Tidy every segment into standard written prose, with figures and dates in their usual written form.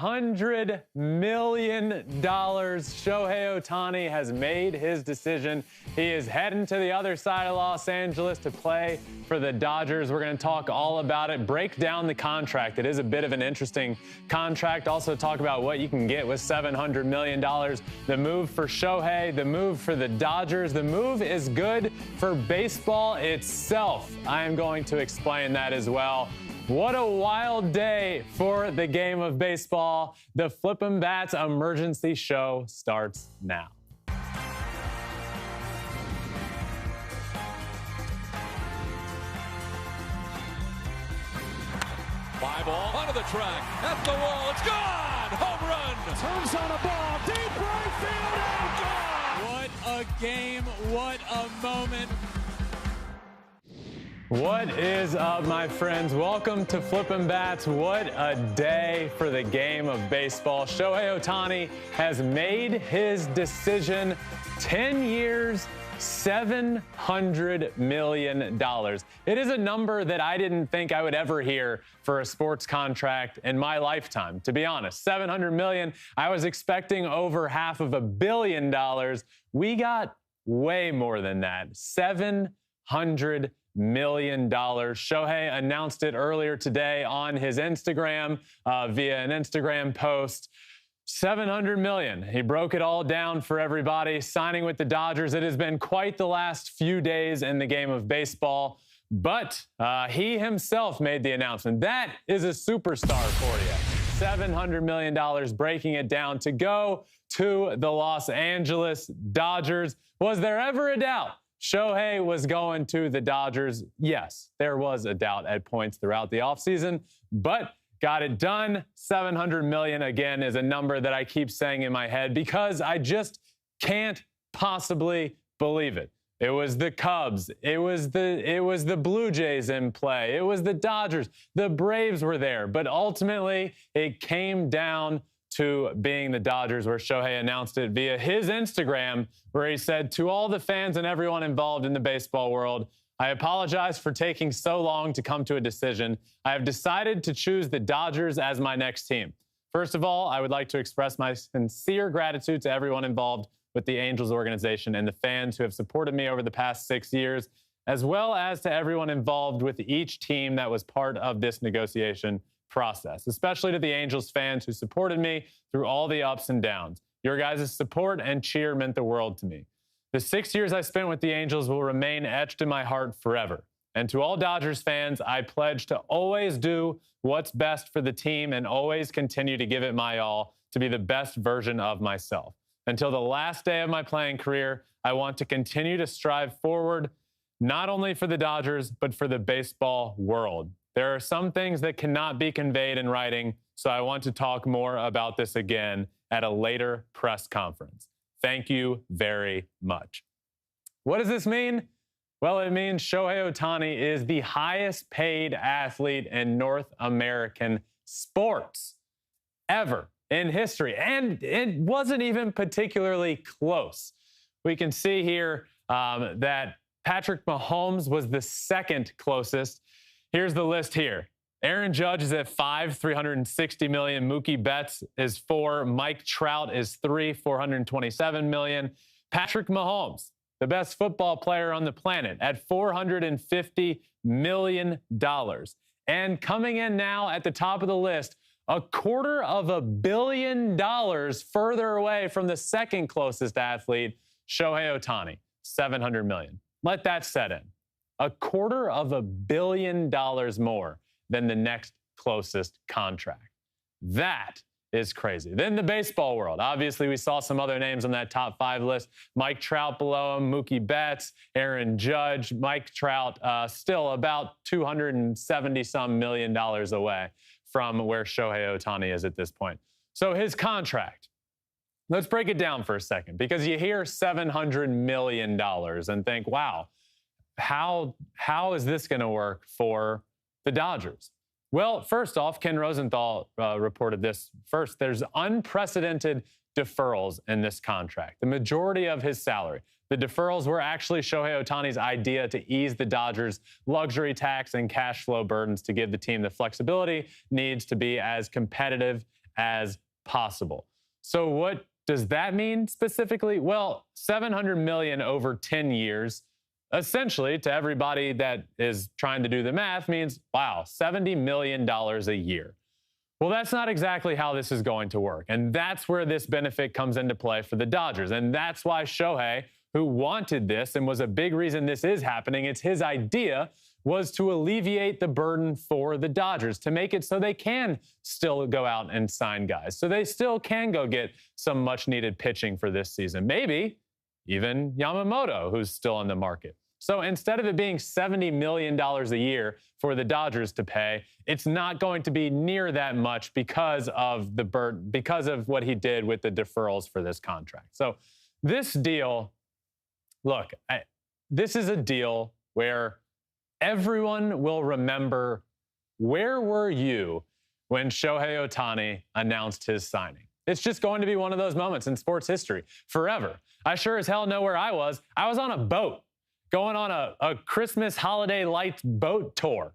$700 million. Shohei Ohtani has made his decision. He is heading to the other side of Los Angeles to play for the Dodgers. We're going to talk all about it, break down the contract. It is a bit of an interesting contract. Also talk about what you can get with $700 million. The move for Shohei, the move for the Dodgers. The move is good for baseball itself. I am going to explain that as well. What a wild day for the game of baseball. The Flippin Bats emergency show starts now. Fly ball onto the track, at the wall, it's gone! Home run! Turns on a ball, deep right field, and gone! What a game, what a moment. What is up, my friends? Welcome to Flippin Bats. What a day for the game of baseball. Shohei Ohtani has made his decision. 10 years, $700 million. It is a number that I didn't think I would ever hear for a sports contract in my lifetime, to be honest. $700 million. I was expecting over $500 million. We got way more than that. $700 million. Shohei announced it earlier today on his Instagram via an Instagram post. $700 million. He broke it all down for everybody. Signing with the Dodgers. It has been quite the last few days in the game of baseball, but he himself made the announcement. That is a superstar for you. $700 million, breaking it down to go to the Los Angeles Dodgers. Was there ever a doubt Shohei was going to the Dodgers? Yes, there was a doubt at points throughout the offseason, but got it done. $700 million, again, is a number that I keep saying in my head because I just can't possibly believe it. It was the Cubs. It was the Blue Jays in play. It was the Dodgers. The Braves were there. But ultimately, it came down to being the Dodgers, where Shohei announced it via his Instagram, where he said, "To all the fans and everyone involved in the baseball world, I apologize for taking so long to come to a decision. I have decided to choose the Dodgers as my next team. First of all, I would like to express my sincere gratitude to everyone involved with the Angels organization and the fans who have supported me over the past 6 years, as well as to everyone involved with each team that was part of this negotiation process, especially to the Angels fans who supported me through all the ups and downs. Your guys' support and cheer meant the world to me. The 6 years I spent with the Angels will remain etched in my heart forever. And to all Dodgers fans, I pledge to always do what's best for the team and always continue to give it my all to be the best version of myself. Until the last day of my playing career, I want to continue to strive forward, not only for the Dodgers, but for the baseball world. There are some things that cannot be conveyed in writing, so I want to talk more about this again at a later press conference. Thank you very much." What does this mean? Well, it means Shohei Ohtani is the highest paid athlete in North American sports ever in history. And it wasn't even particularly close. We can see here that Patrick Mahomes was the second closest. Here's the list here. Aaron Judge is at 5, $360 million. Mookie Betts is 4. Mike Trout is 3, $427 million. Patrick Mahomes, the best football player on the planet, at $450 million. And coming in now at the top of the list, $250 million further away from the second closest athlete, Shohei Ohtani, $700 million. Let that set in. $250 million more than the next closest contract. That is crazy. Then the baseball world. Obviously, we saw some other names on that top 5 list. Mike Trout below him, Mookie Betts, Aaron Judge. Mike Trout still about $270-some million away from where Shohei Ohtani is at this point. So his contract. Let's break it down for a second, because you hear $700 million and think, wow, how is this going to work for the Dodgers? Well, first off, Ken Rosenthal reported this first. There's unprecedented deferrals in this contract, the majority of his salary. The deferrals were actually Shohei Ohtani's idea to ease the Dodgers' luxury tax and cash flow burdens to give the team the flexibility needs to be as competitive as possible. So what does that mean specifically? Well, $700 million over 10 years, essentially, to everybody that is trying to do the math, means, wow, $70 million a year. Well, that's not exactly how this is going to work. And that's where this benefit comes into play for the Dodgers. And that's why Shohei, who wanted this and was a big reason this is happening, it's his idea, was to alleviate the burden for the Dodgers, to make it so they can still go out and sign guys, so they still can go get some much-needed pitching for this season. Maybe even Yamamoto, who's still on the market. So instead of it being $70 million a year for the Dodgers to pay, it's not going to be near that much because of what he did with the deferrals for this contract. So this deal, look, this is a deal where everyone will remember, where were you when Shohei Ohtani announced his signing? It's just going to be one of those moments in sports history forever. I sure as hell know where I was. I was on a boat going on a Christmas holiday lights boat tour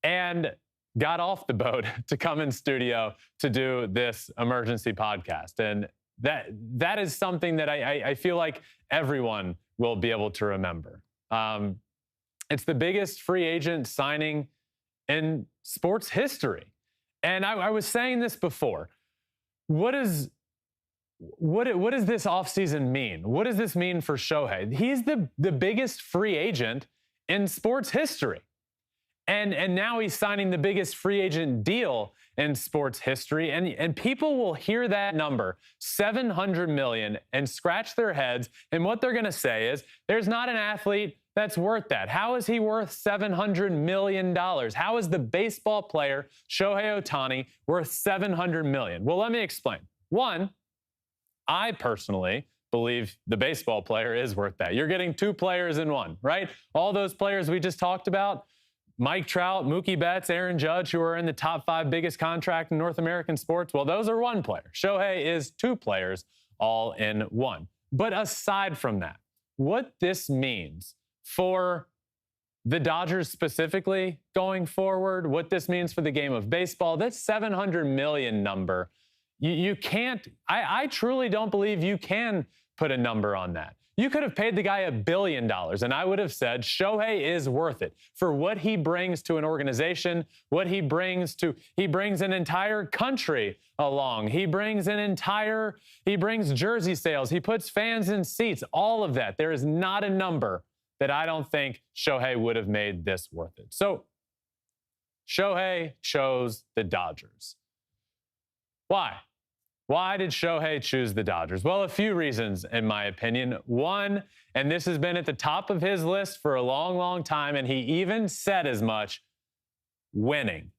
and got off the boat to come in studio to do this emergency podcast. And that is something that I feel like everyone will be able to remember. It's the biggest free agent signing in sports history. And I was saying this before. What does this offseason mean? What does this mean for Shohei? He's the biggest free agent in sports history. And now he's signing the biggest free agent deal in sports history. And people will hear that number, $700 million, and scratch their heads. And what they're going to say is, there's not an athlete that's worth that. How is he worth $700 million? How is the baseball player, Shohei Ohtani, worth $700 million? Well, let me explain. One, I personally believe the baseball player is worth that. You're getting two players in one, right? All those players we just talked about, Mike Trout, Mookie Betts, Aaron Judge, who are in the top 5 biggest contract in North American sports, well, those are one player. Shohei is two players all in one. But aside from that, what this means for the Dodgers specifically going forward, what this means for the game of baseball, that $700 million number, you can't, I truly don't believe you can put a number on that. You could have paid the guy $1 billion, and I would have said Shohei is worth it for what he brings to an organization, what he brings an entire country along. He brings jersey sales. He puts fans in seats, all of that. There is not a number that I don't think Shohei would have made this worth it. So Shohei chose the Dodgers. Why? Why did Shohei choose the Dodgers? Well, a few reasons, in my opinion. One, and this has been at the top of his list for a long, long time, and he even said as much, winning.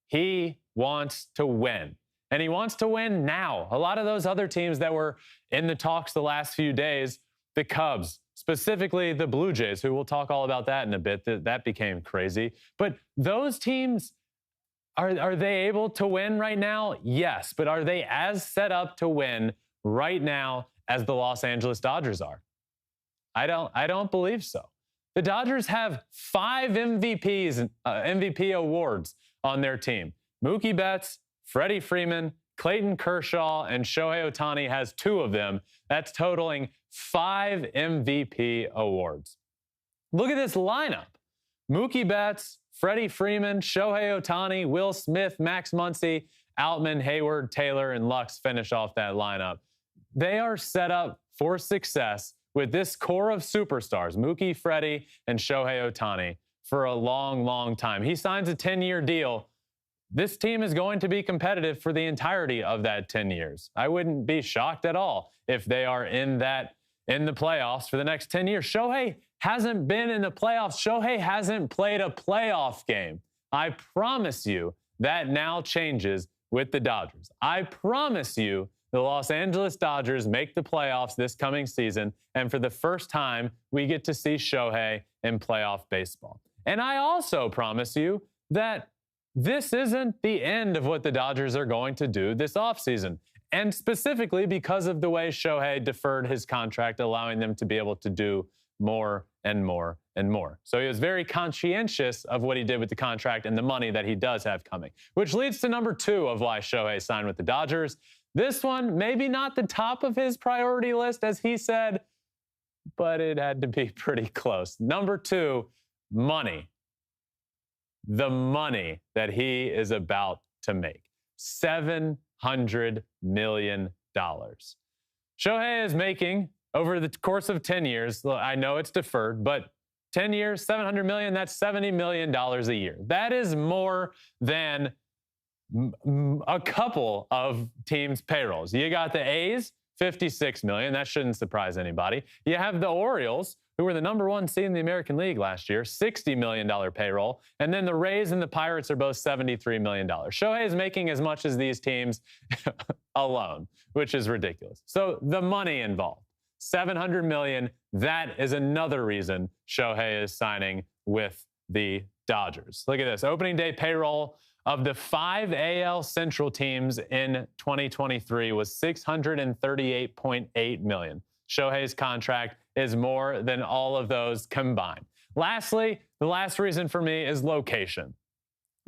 He wants to win. And he wants to win now. A lot of those other teams that were in the talks the last few days, the Cubs, specifically the Blue Jays, who we'll talk all about that in a bit, that became crazy. But those teams, are they able to win right now? Yes, but are they as set up to win right now as the Los Angeles Dodgers are? I don't believe so. The Dodgers have 5 MVP awards on their team. Mookie Betts, Freddie Freeman, Clayton Kershaw, and Shohei Ohtani has 2 of them. That's totaling 5 MVP awards. Look at this lineup. Mookie Betts, Freddie Freeman, Shohei Ohtani, Will Smith, Max Muncy, Outman, Hayward, Taylor, and Lux finish off that lineup. They are set up for success with this core of superstars, Mookie, Freddie, and Shohei Ohtani, for a long, long time. He signs a 10-year deal. This team is going to be competitive for the entirety of that 10 years. I wouldn't be shocked at all if they are in the playoffs for the next 10 years. Shohei hasn't been in the playoffs. Shohei hasn't played a playoff game. I promise you that now changes with the Dodgers. I promise you the Los Angeles Dodgers make the playoffs this coming season, and for the first time, we get to see Shohei in playoff baseball. And I also promise you that this isn't the end of what the Dodgers are going to do this offseason. And specifically because of the way Shohei deferred his contract, allowing them to be able to do more and more and more. So he was very conscientious of what he did with the contract and the money that he does have coming, which leads to number 2 of why Shohei signed with the Dodgers. This one, maybe not the top of his priority list, as he said, but it had to be pretty close. Number 2, money. The money that he is about to make. $700 million. Shohei is making, over the course of 10 years, I know it's deferred, but 10 years, $700 million, that's $70 million a year. That is more than a couple of teams' payrolls. You got the A's, $56 million. That shouldn't surprise anybody. You have the Orioles, who were the number 1 seed in the American League last year, $60 million payroll. And then the Rays and the Pirates are both $73 million. Shohei is making as much as these teams alone, which is ridiculous. So the money involved, $700 million, that is another reason Shohei is signing with the Dodgers. Look at this. Opening day payroll of the 5 AL Central teams in 2023 was $638.8 million. Shohei's contract is more than all of those combined. Lastly, the last reason for me is location.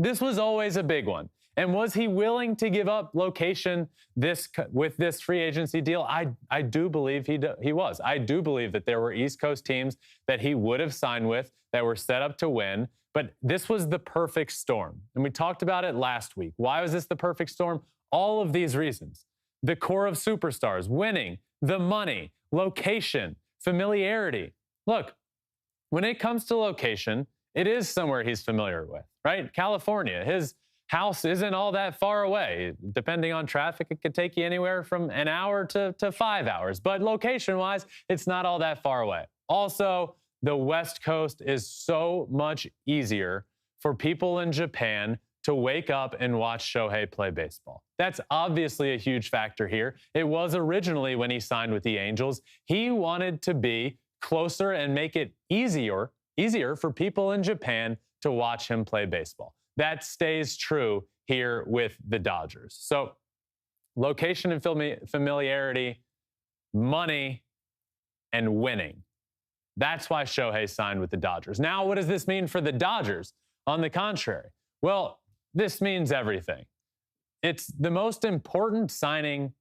This was always a big one. And was he willing to give up location with this free agency deal? I do believe he was. I do believe that there were East Coast teams that he would have signed with that were set up to win. But this was the perfect storm. And we talked about it last week. Why was this the perfect storm? All of these reasons. The core of superstars, winning, the money, location, familiarity. Look, when it comes to location, it is somewhere he's familiar with, right? California, his house isn't all that far away. Depending on traffic, it could take you anywhere from an hour to 5 hours. But location-wise, it's not all that far away. Also, the West Coast is so much easier for people in Japan to wake up and watch Shohei play baseball. That's obviously a huge factor here. It was originally when he signed with the Angels. He wanted to be closer and make it easier for people in Japan to watch him play baseball. That stays true here with the Dodgers. So location and familiarity, money, and winning. That's why Shohei signed with the Dodgers. Now, what does this mean for the Dodgers? On the contrary, well, this means everything. It's the most important signing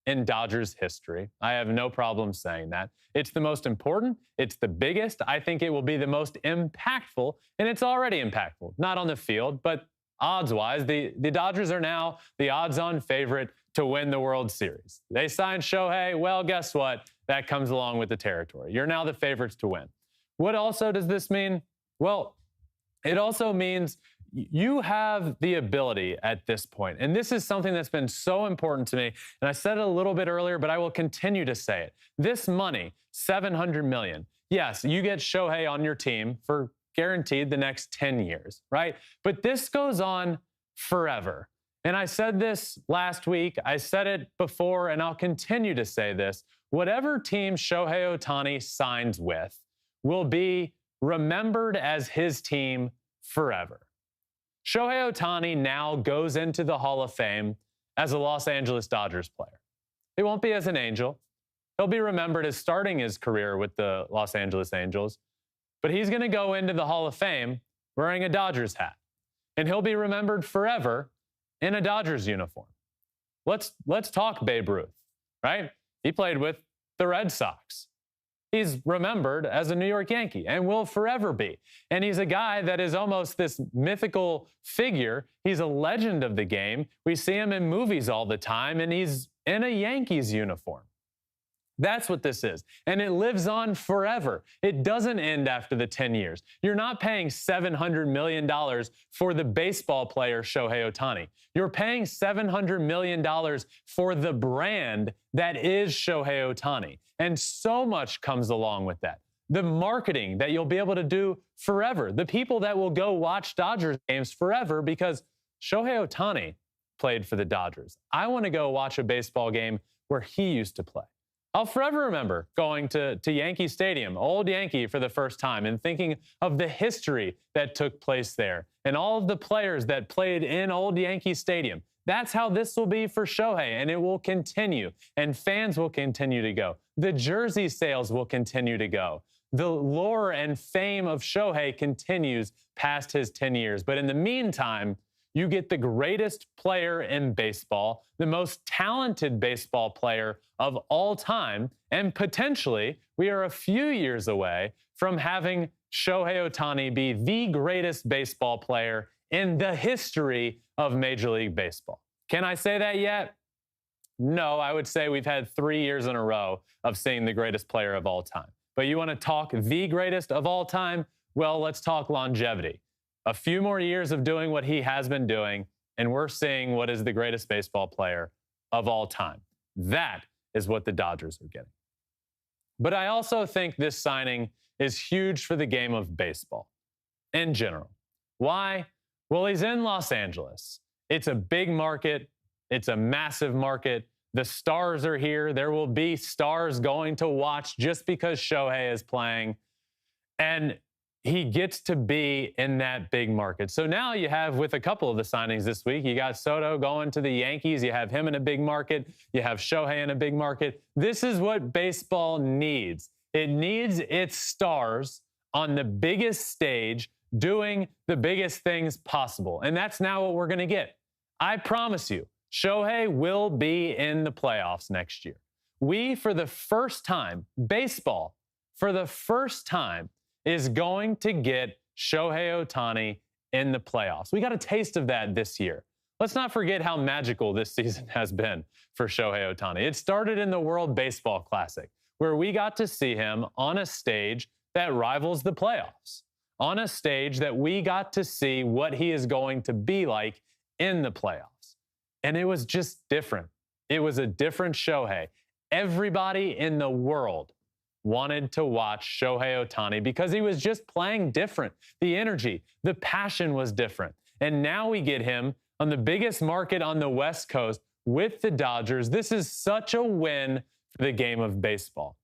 in Dodgers history. I have no problem saying that. It's the most important. It's the biggest. I think it will be the most impactful, and it's already impactful. Not on the field, but odds-wise, the Dodgers are now the odds-on favorite to win the World Series. They signed Shohei. Well, guess what? That comes along with the territory. You're now the favorites to win. What also does this mean? Well, it also means you have the ability at this point, and this is something that's been so important to me, and I said it a little bit earlier, but I will continue to say it. This money, $700 million, yes, you get Shohei on your team for guaranteed the next 10 years, right? But this goes on forever. And I said this last week, I said it before, and I'll continue to say this. Whatever team Shohei Ohtani signs with will be remembered as his team forever. Shohei Ohtani now goes into the Hall of Fame as a Los Angeles Dodgers player. It won't be as an Angel. He'll be remembered as starting his career with the Los Angeles Angels, but he's going to go into the Hall of Fame wearing a Dodgers hat, and he'll be remembered forever in a Dodgers uniform. Let's talk Babe Ruth, right? He played with the Red Sox. He's remembered as a New York Yankee and will forever be. And he's a guy that is almost this mythical figure. He's a legend of the game. We see him in movies all the time, and he's in a Yankees uniform. That's what this is. And it lives on forever. It doesn't end after the 10 years. You're not paying $700 million for the baseball player Shohei Ohtani. You're paying $700 million for the brand that is Shohei Ohtani. And so much comes along with that. The marketing that you'll be able to do forever. The people that will go watch Dodgers games forever because Shohei Ohtani played for the Dodgers. I want to go watch a baseball game where he used to play. I'll forever remember going to Yankee Stadium, old Yankee, for the first time and thinking of the history that took place there and all of the players that played in old Yankee Stadium. That's how this will be for Shohei, and it will continue, and fans will continue to go. The jersey sales will continue to go. the lore and fame of Shohei continues past his 10 years. But in the meantime, you get the greatest player in baseball, the most talented baseball player of all time, and potentially we are a few years away from having Shohei Ohtani be the greatest baseball player in the history of Major League Baseball. Can I say that yet? No, I would say we've had 3 years in a row of seeing the greatest player of all time. But you want to talk the greatest of all time? Well, let's talk longevity. A few more years of doing what he has been doing, and we're seeing what is the greatest baseball player of all time. That is what the Dodgers are getting. But I also think this signing is huge for the game of baseball in general. Why? Well, he's in Los Angeles. It's a big market. It's a massive market. The stars are here. There will be stars going to watch just because Shohei is playing. And he gets to be in that big market. So now you have, with a couple of the signings this week, you got Soto going to the Yankees. You have him in a big market. You have Shohei in a big market. This is what baseball needs. It needs its stars on the biggest stage doing the biggest things possible. And that's now what we're going to get. I promise you, Shohei will be in the playoffs next year. We, for the first time, baseball, for the first time, is going to get Shohei Ohtani in the playoffs. We got a taste of that this year. Let's not forget how magical this season has been for Shohei Ohtani. It started in the World Baseball Classic, where we got to see him on a stage that rivals the playoffs, on a stage that we got to see what he is going to be like in the playoffs. And it was just different. It was a different Shohei. Everybody in the world wanted to watch Shohei Ohtani because he was just playing different. The energy, the passion was different. And now we get him on the biggest market on the West Coast with the Dodgers. This is such a win for the game of baseball.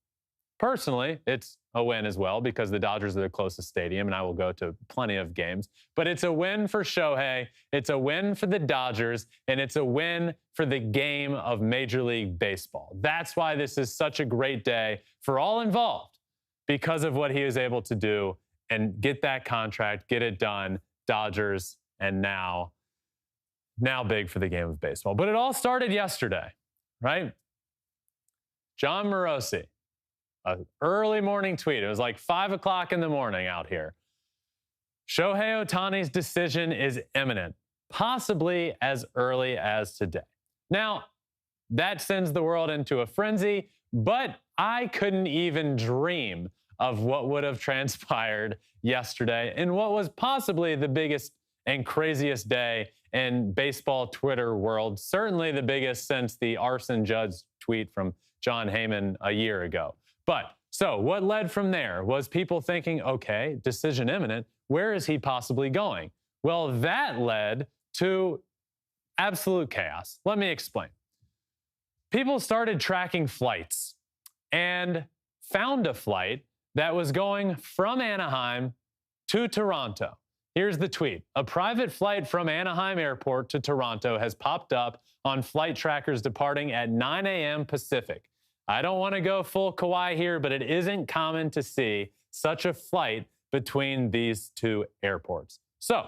Personally, it's a win as well because the Dodgers are the closest stadium and I will go to plenty of games. But it's a win for Shohei, it's a win for the Dodgers, and it's a win for the game of Major League Baseball. That's why this is such a great day for all involved, because of what he was able to do and get that contract, get it done, Dodgers, and now big for the game of baseball. But it all started yesterday, right? John Morosi, an early morning tweet. It was like 5 o'clock in the morning out here. Shohei Ohtani's decision is imminent, possibly as early as today. Now, that sends the world into a frenzy, but I couldn't even dream of what would have transpired yesterday in what was possibly the biggest and craziest day in baseball Twitter world, certainly the biggest since the Arson Judge tweet from John Heyman a year ago. But so what led from there was people thinking, okay, decision imminent. Where is he possibly going? Well, that led to absolute chaos. Let me explain. People started tracking flights and found a flight that was going from Anaheim to Toronto. Here's the tweet. A private flight from Anaheim Airport to Toronto has popped up on flight trackers departing at 9 a.m. Pacific. I don't want to go full Kawhi here, but it isn't common to see such a flight between these two airports. So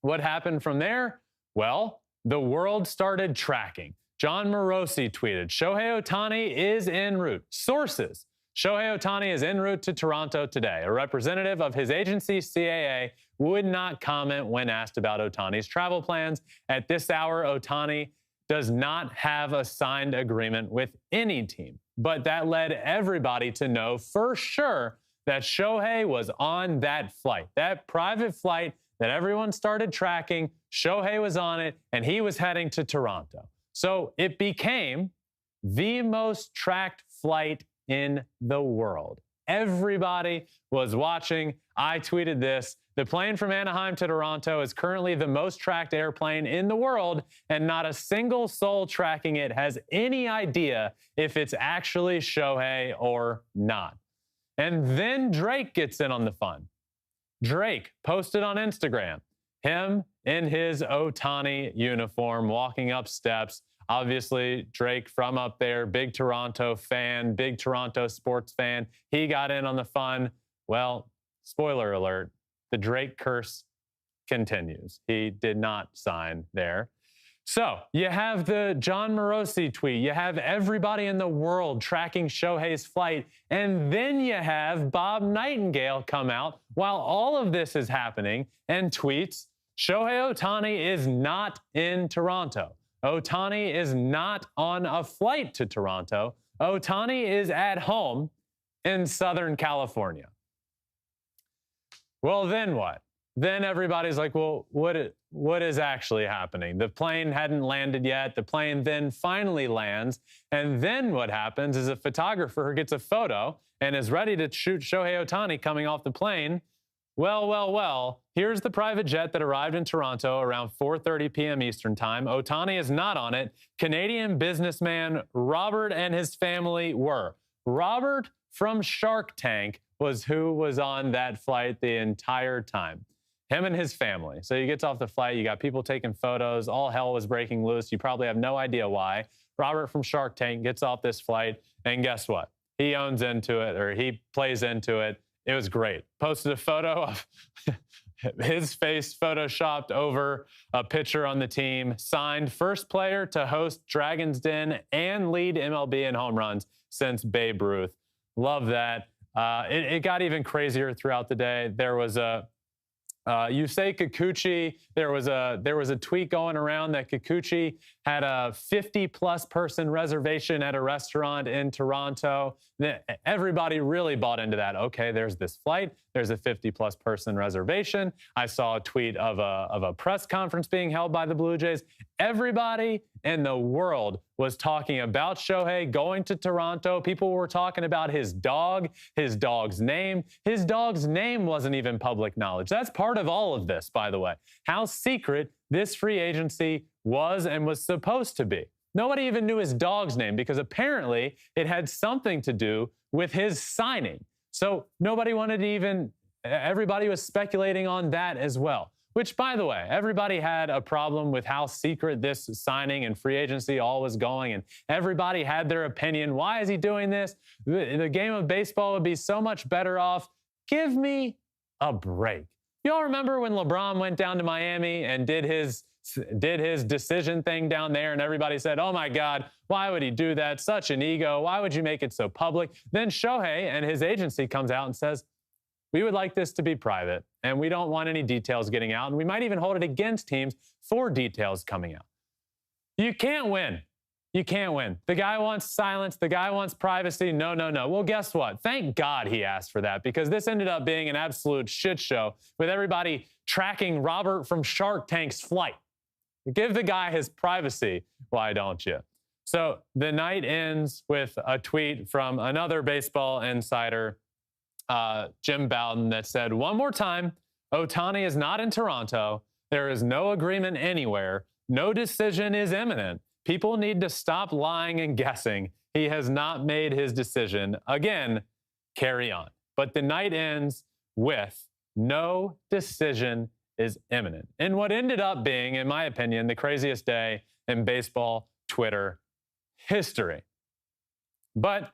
what happened from there? Well, the world started tracking. John Morosi tweeted, Shohei Ohtani is en route. Sources, Shohei Ohtani is en route to Toronto today. A representative of his agency, CAA, would not comment when asked about Ohtani's travel plans. At this hour, Ohtani does not have a signed agreement with any team. But that led everybody to know for sure that Shohei was on that flight, that private flight that everyone started tracking. Shohei was on it, and he was heading to Toronto. So it became the most tracked flight in the world. Everybody was watching. I tweeted this. The plane from Anaheim to Toronto is currently the most tracked airplane in the world, and not a single soul tracking it has any idea if it's actually Shohei or not. And then Drake gets in on the fun. Drake posted on Instagram, him in his Ohtani uniform walking up steps Obviously, Drake from up there, big Toronto fan, big Toronto sports fan. He got in on the fun. Well, spoiler alert, the Drake curse continues. He did not sign there. So you have the John Morosi tweet. You have everybody in the world tracking Shohei's flight. And then you have Bob Nightingale come out while all of this is happening and tweets, Shohei Ohtani is not in Toronto. Ohtani is not on a flight to Toronto. Ohtani is at home in Southern California. Well, then what? Then everybody's like, well, what is actually happening? The plane hadn't landed yet. The plane then finally lands. And then what happens is a photographer gets a photo and is ready to shoot Shohei Ohtani coming off the plane. Well, here's the private jet that arrived in Toronto around 4:30 p.m. Eastern time. Ohtani is not on it. Canadian businessman Robert and his family were. Robert from Shark Tank was who was on that flight the entire time. Him and his family. So he gets off the flight. You got people taking photos. All hell was breaking loose. You probably have no idea why. Robert from Shark Tank gets off this flight. And guess what? He owns into it, or he plays into it. It was great. Posted a photo of his face photoshopped over a picture on the team. Signed first player to host Dragon's Den and lead MLB in home runs since Babe Ruth. Love that. It got even crazier throughout the day. There was a Yusei Kikuchi, there was a tweet going around that Kikuchi had a 50-plus person reservation at a restaurant in Toronto. Everybody really bought into that. Okay, there's this flight. There's a 50-plus person reservation. I saw a tweet of a press conference being held by the Blue Jays. Everybody in the world was talking about Shohei going to Toronto. People were talking about his dog, his dog's name. His dog's name wasn't even public knowledge. That's part of all of this, by the way. How secret this free agency was and was supposed to be. Nobody even knew his dog's name because apparently it had something to do with his signing. So nobody wanted to even, everybody was speculating on that as well. Which, by the way, everybody had a problem with how secret this signing and free agency all was going, and everybody had their opinion. Why is he doing this? The game of baseball would be so much better off. Give me a break. Y'all remember when LeBron went down to Miami and did his decision thing down there, and everybody said, oh my God, why would he do that? Such an ego. Why would you make it so public? Then Shohei and his agency comes out and says, we would like this to be private, and we don't want any details getting out, and we might even hold it against teams for details coming out. You can't win. You can't win. The guy wants silence. The guy wants privacy. No. Well, guess what? Thank God he asked for that, because this ended up being an absolute shit show with everybody tracking Robert from Shark Tank's flight. Give the guy his privacy. Why don't you? So the night ends with a tweet from another baseball insider, Jim Bowden, that said, one more time, Ohtani is not in Toronto. There is no agreement anywhere. No decision is imminent. People need to stop lying and guessing. He has not made his decision. Again, carry on. But the night ends with no decision is imminent. In what ended up being, in my opinion, the craziest day in baseball Twitter history. But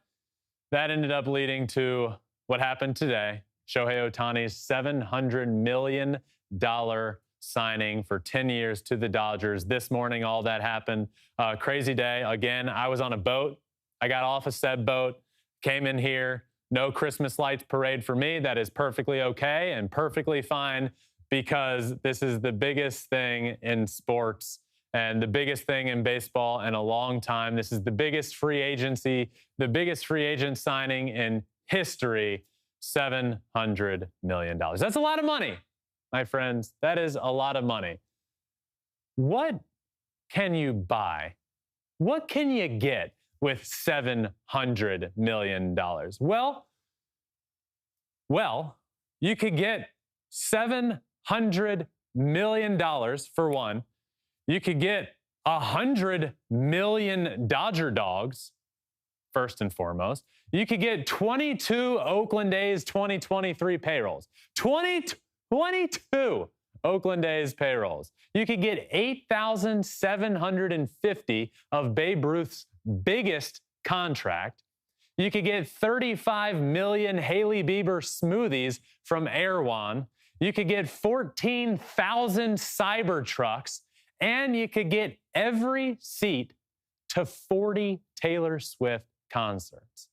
that ended up leading to what happened today, Shohei Ohtani's $700 million signing for 10 years to the Dodgers. This morning, all that happened. Crazy day. Again, I was on a boat. I got off a said boat, came in here. No Christmas lights parade for me. That is perfectly okay and perfectly fine, because this is the biggest thing in sports and the biggest thing in baseball in a long time. This is the biggest free agency, the biggest free agent signing in history, $700 million. That's a lot of money, my friends. That is a lot of money. What can you buy? What can you get with $700 million? Well, you could get $700 million for one. You could get 100 million Dodger dogs, first and foremost. You could get 22 Oakland A's 2023 payrolls. 22 Oakland A's payrolls. You could get 8,750 of Babe Ruth's biggest contract. You could get 35 million Hailey Bieber smoothies from Erewhon. You could get 14,000 Cybertrucks, and you could get every seat to 40 Taylor Swift concerts.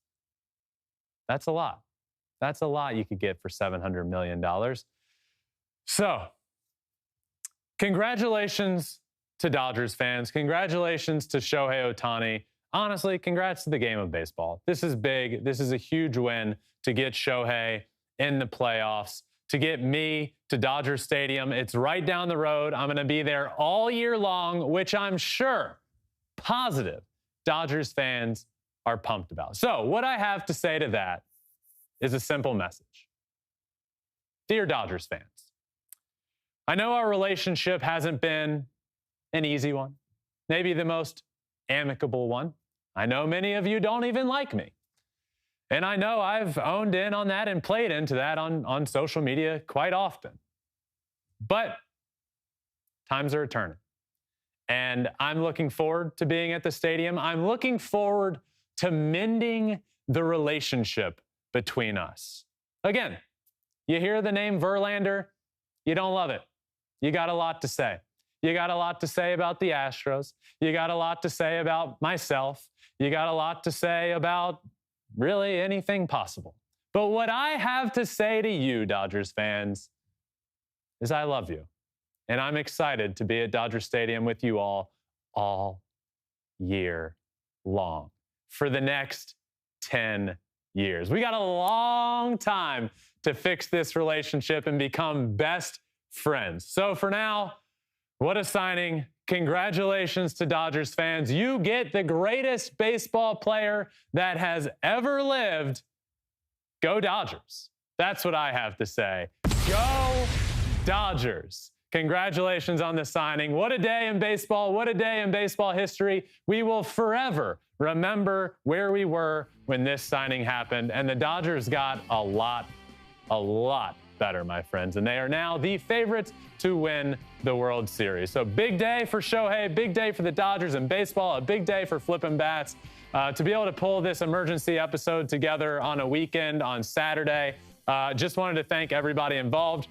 That's a lot. That's a lot you could get for $700 million. So, congratulations to Dodgers fans. Congratulations to Shohei Ohtani. Honestly, congrats to the game of baseball. This is big. This is a huge win to get Shohei in the playoffs, to get me to Dodger Stadium. It's right down the road. I'm going to be there all year long, which I'm sure, positive, Dodgers fans are pumped about. So what I have to say to that is a simple message. Dear Dodgers fans, I know our relationship hasn't been an easy one, maybe the most amicable one. I know many of you don't even like me. And I know I've owned in on that and played into that on social media quite often. But times are turning. And I'm looking forward to being at the stadium. I'm looking forward to mending the relationship between us. Again, you hear the name Verlander, you don't love it. You got a lot to say. You got a lot to say about the Astros. You got a lot to say about myself. You got a lot to say about really anything possible. But what I have to say to you, Dodgers fans, is I love you. And I'm excited to be at Dodger Stadium with you all year long for the next 10 years. We got a long time to fix this relationship and become best friends. So for now, what a signing. Congratulations to Dodgers fans. You get the greatest baseball player that has ever lived. Go Dodgers. That's what I have to say. Go Dodgers. Congratulations on the signing. What a day in baseball. What a day in baseball history. We will forever remember where we were when this signing happened. And the Dodgers got a lot better, my friends. And they are now the favorites to win the World Series. So big day for Shohei, big day for the Dodgers in baseball, a big day for Flippin Bats. To be able to pull this emergency episode together on a weekend on Saturday, just wanted to thank everybody involved.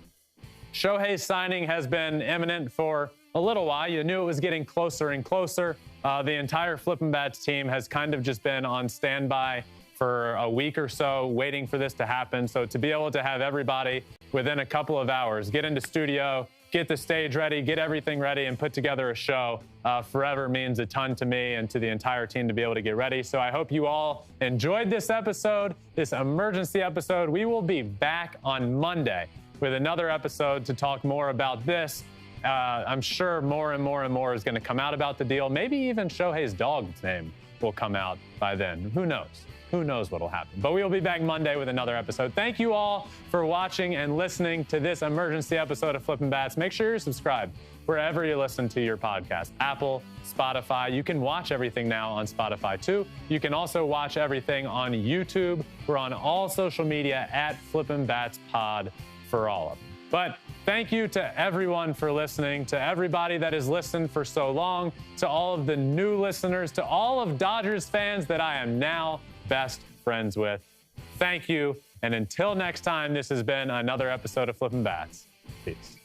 Shohei's signing has been imminent for a little while. You knew it was getting closer and closer. The entire Flippin Bats team has kind of just been on standby for a week or so waiting for this to happen. So to be able to have everybody within a couple of hours get into studio, get the stage ready, get everything ready, and put together a show forever means a ton to me and to the entire team to be able to get ready. So I hope you all enjoyed this episode, this emergency episode. We will be back on Monday with another episode to talk more about this. I'm sure more and more is going to come out about the deal. Maybe even Shohei's dog's name will come out by then. Who knows? Who knows what will happen? But we will be back Monday with another episode. Thank you all for watching and listening to this emergency episode of Flippin' Bats. Make sure you're subscribed wherever you listen to your podcast. Apple, Spotify. You can watch everything now on Spotify too. You can also watch everything on YouTube. We're on all social media at Flippin' Bats Pod for all of them. But thank you to everyone for listening, to everybody that has listened for so long, to all of the new listeners, to all of Dodgers fans that I am now best friends with. Thank you. And until next time, this has been another episode of Flippin' Bats. Peace.